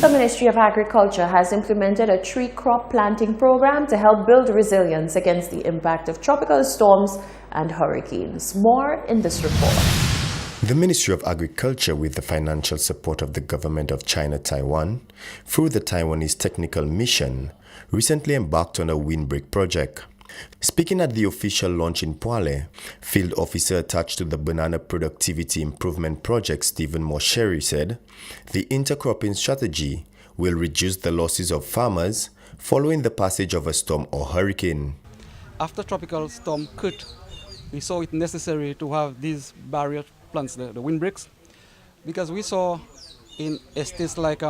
The Ministry of Agriculture has implemented a tree crop planting program to help build resilience against the impact of tropical storms and hurricanes. More in this report. The Ministry of Agriculture, with the financial support of the government of China Taiwan, through the Taiwanese Technical Mission, recently embarked on a windbreak project. Speaking at the official launch in Poale, Field Officer attached to the Banana Productivity Improvement Project, Stephen Mosheri, said the intercropping strategy will reduce the losses of farmers following the passage of a storm or hurricane. After tropical storm Kurt, we saw it necessary to have these barrier plants, the windbreaks, because we saw in estates like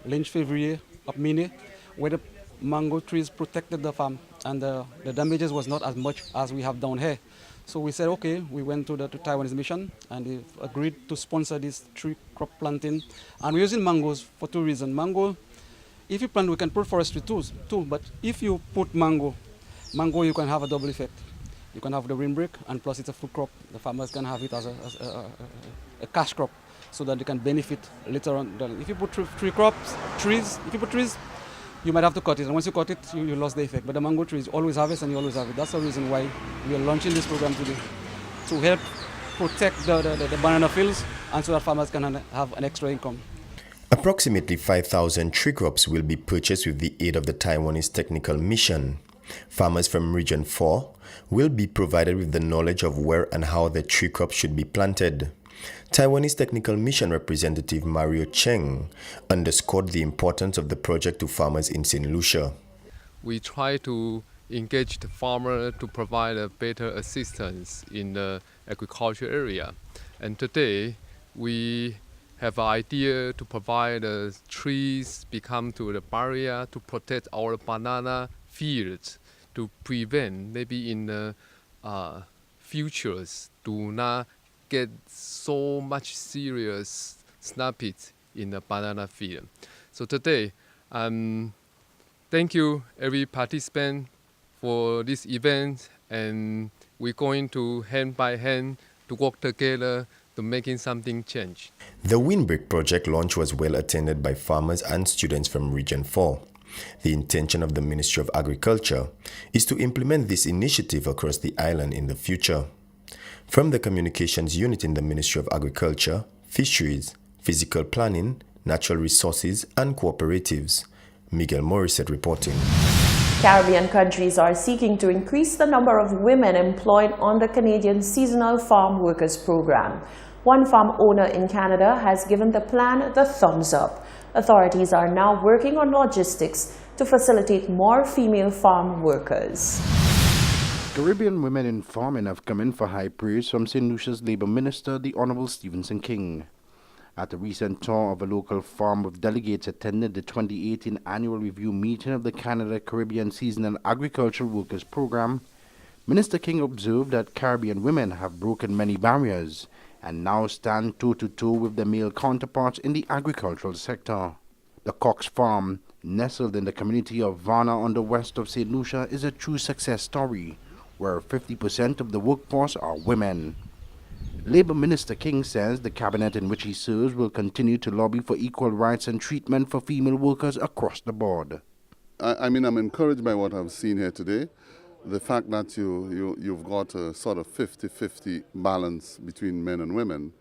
Lynch Fevrier, up Mine, where the mango trees protected the farm and the damages was not as much as we have down here. So we said, okay, we went to the Taiwanese mission and they agreed to sponsor this tree crop planting. And we're using mangoes for two reasons. Mango, if you plant, we can put forestry too, but if you put mango, you can have a double effect. You can have the windbreak and plus it's a food crop. The farmers can have it as a cash crop so that they can benefit later on. If you put trees, you might have to cut it, and once you cut it, you lost the effect. But the mango trees always harvest and you always have it. That's the reason why we are launching this program today, to help protect the banana fields and so that farmers can have an extra income. Approximately 5,000 tree crops will be purchased with the aid of the Taiwanese Technical Mission. Farmers from Region 4 will be provided with the knowledge of where and how the tree crops should be planted. Taiwanese Technical Mission representative Mario Cheng underscored the importance of the project to farmers in St. Lucia. We try to engage the farmer to provide a better assistance in the agriculture area. And today, we have an idea to provide trees become to the barrier to protect our banana fields, to prevent maybe in the futures do not get so much serious snappage in the banana field. So today, thank you every participant for this event, and we're going to hand by hand to work together to making something change. The Windbreak project launch was well attended by farmers and students from Region 4. The intention of the Ministry of Agriculture is to implement this initiative across the island in the future. From the Communications Unit in the Ministry of Agriculture, Fisheries, Physical Planning, Natural Resources and Cooperatives, Miguel Morissette reporting. Caribbean countries are seeking to increase the number of women employed on the Canadian Seasonal Farm Workers Program. One farm owner in Canada has given the plan the thumbs up. Authorities are now working on logistics to facilitate more female farm workers. Caribbean women in farming have come in for high praise from St. Lucia's Labour Minister, the Honourable Stevenson King. At a recent tour of a local farm with delegates attended the 2018 annual review meeting of the Canada-Caribbean Seasonal Agricultural Workers Program, Minister King observed that Caribbean women have broken many barriers and now stand toe-to-toe with their male counterparts in the agricultural sector. The Cox Farm, nestled in the community of Varna on the west of St. Lucia, is a true success story, where 50% of the workforce are women. Labour Minister King says the cabinet in which he serves will continue to lobby for equal rights and treatment for female workers across the board. I'm encouraged by what I've seen here today. The fact that you've got a sort of 50-50 balance between men and women.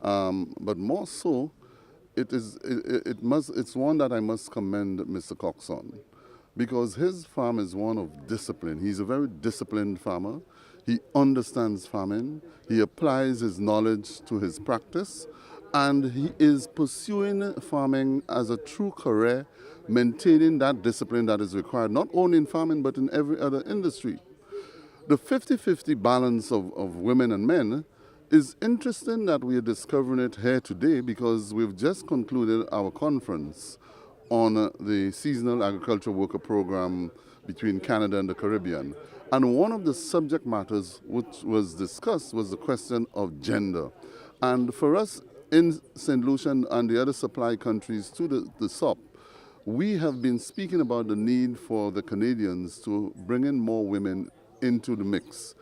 But more so, it's one that I must commend Mr. Cox on, because his farm is one of discipline. He's a very disciplined farmer. He understands farming. He applies his knowledge to his practice, and he is pursuing farming as a true career, maintaining that discipline that is required not only in farming but in every other industry. The 50-50 balance of women and men is interesting that we are discovering it here today, because we've just concluded our conference on the Seasonal Agriculture Worker Program between Canada and the Caribbean. And one of the subject matters which was discussed was the question of gender. And for us in St. Lucia and the other supply countries to the SOP, we have been speaking about the need for the Canadians to bring in more women into the mix.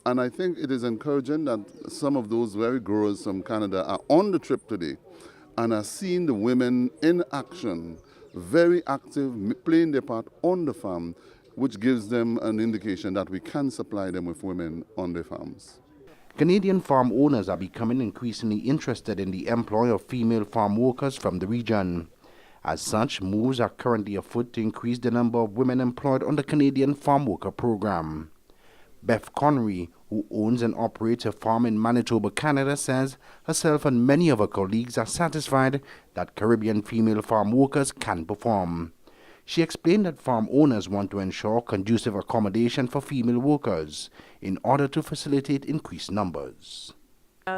And I think it is encouraging that some of those very growers from Canada are on the trip today and are seeing the women in action very active, playing their part on the farm, which gives them an indication that we can supply them with women on their farms. Canadian farm owners are becoming increasingly interested in the employ of female farm workers from the region. As such, moves are currently afoot to increase the number of women employed on the Canadian Farm Worker Program. Beth Connery, who owns and operates a farm in Manitoba, Canada, says herself and many of her colleagues are satisfied that Caribbean female farm workers can perform. She explained that farm owners want to ensure conducive accommodation for female workers in order to facilitate increased numbers.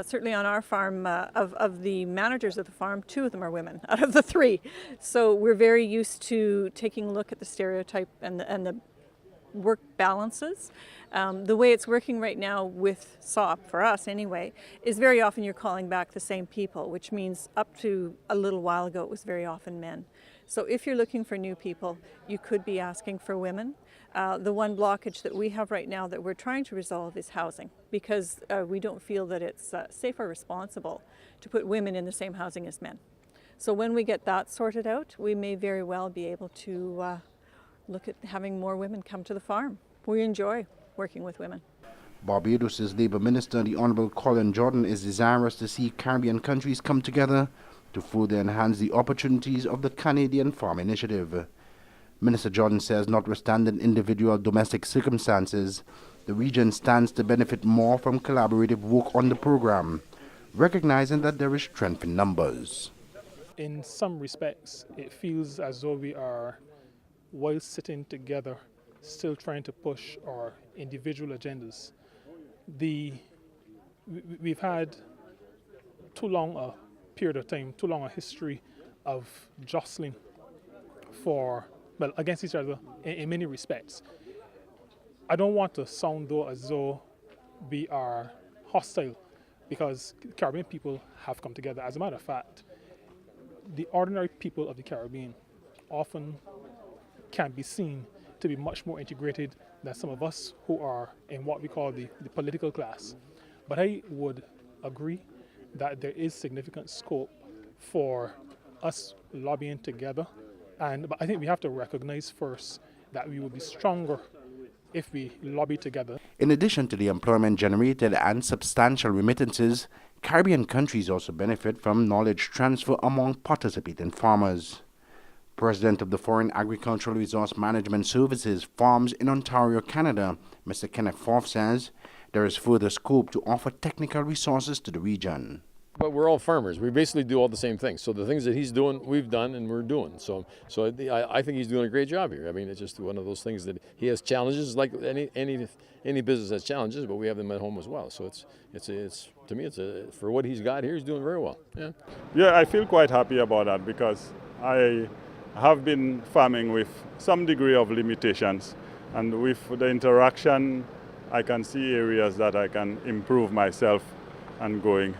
Certainly on our farm, of the managers of the farm, 2 of them are women out of the 3. So we're very used to taking a look at the stereotype and the work balances. The way it's working right now with SOP, for us anyway, is very often you're calling back the same people, which means up to a little while ago it was very often men. So if you're looking for new people, you could be asking for women. The one blockage that we have right now that we're trying to resolve is housing, because we don't feel that it's safe or responsible to put women in the same housing as men. So when we get that sorted out, we may very well be able to look at having more women come to the farm. We enjoy working with women. Barbados' Labour Minister, the Honourable Colin Jordan, is desirous to see Caribbean countries come together to further enhance the opportunities of the Canadian Farm Initiative. Minister Jordan says, notwithstanding individual domestic circumstances, the region stands to benefit more from collaborative work on the program, recognizing that there is strength in numbers. In some respects, it feels as though we are, while sitting together, still trying to push our individual agendas. We've had too long a period of time, too long a history of jostling against each other in many respects. I don't want to sound though as though we are hostile, because Caribbean people have come together. As a matter of fact, the ordinary people of the Caribbean often can be seen to be much more integrated than some of us who are in what we call the political class. But I would agree that there is significant scope for us lobbying together. But I think we have to recognize first that we will be stronger if we lobby together. In addition to the employment generated and substantial remittances, Caribbean countries also benefit from knowledge transfer among participating farmers. President of the Foreign Agricultural Resource Management Services Farms in Ontario, Canada, Mr. Kenneth Forth, says there is further scope to offer technical resources to the region. But we're all farmers. We basically do all the same things. So the things that he's doing, we've done and we're doing. So I think he's doing a great job here. I mean, it's just one of those things that he has challenges, like any business has challenges, but we have them at home as well. So it's to me, for what he's got here, he's doing very well. Yeah, I feel quite happy about that, because I have been farming with some degree of limitations, and with the interaction, I can see areas that I can improve myself and going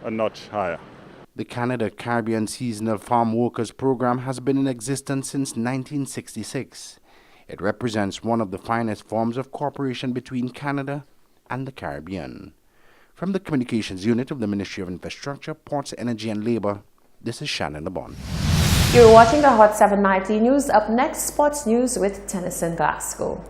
a notch higher. The Canada Caribbean Seasonal Farm Workers Program has been in existence since 1966. It represents one of the finest forms of cooperation between Canada and the Caribbean. From the Communications Unit of the Ministry of Infrastructure, Ports, Energy and Labour, this is Shannon LeBon. You're watching the Hot 790 News. Up next, sports news with Tennyson Glasgow.